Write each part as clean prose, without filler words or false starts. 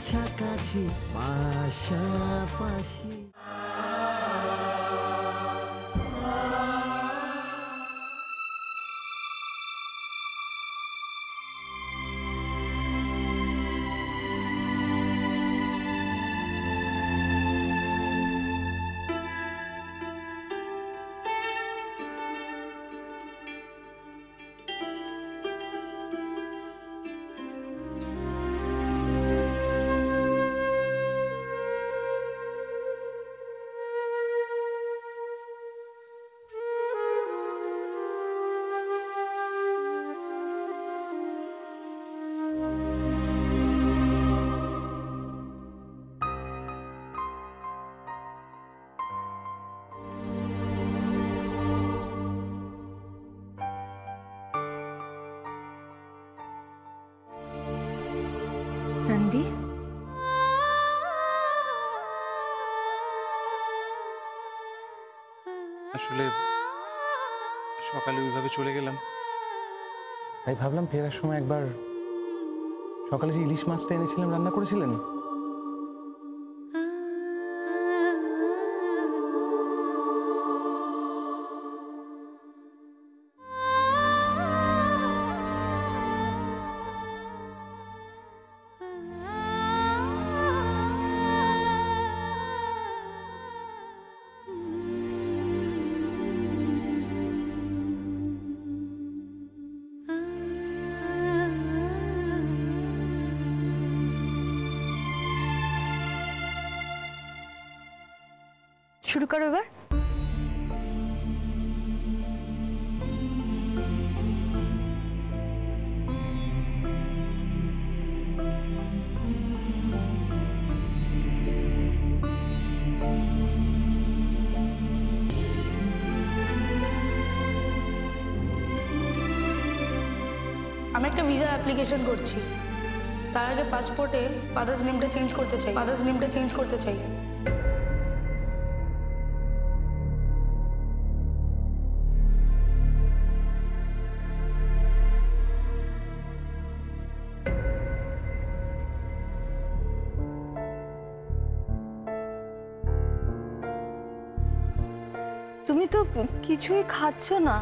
কাছাকাছি পাশাপাশি। রণবীর, আসলে সকালে ওইভাবে চলে গেলাম, তাই ভাবলাম ফেরার সময় একবার সকালে যে ইলিশ মাছটা এনেছিলাম রান্না করেছিলেন, শুরু করো এবার। আমি একটা ভিসা অ্যাপ্লিকেশন করছি, তার আগে পাসপোর্টে ফাদার্স নেমটা চেঞ্জ করতে চাই। তুমি তো কিছুই খাচ্ছ না,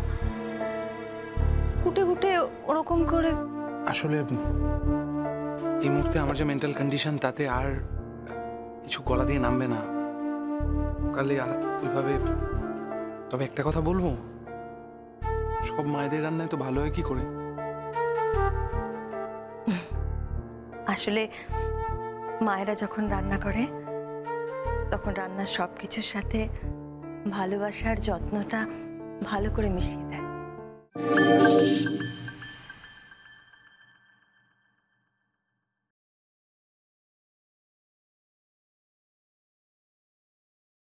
ঘুটে ঘুটে ওরকম করে। আসলে এই মুহূর্তে আমার যে মেন্টাল কন্ডিশন তাতে আর কিছু গলা দিয়ে নামবে না কালে ওইভাবে। তবে একটা কথা বলবো, সব মায়েদের রান্নায় তো ভালো হয় কি করে। আসলে মায়েরা যখন রান্না করে তখন রান্নার সব কিছুর সাথে ভালোবাসার যত্নটা ভালো করে মিশিয়ে দেয়।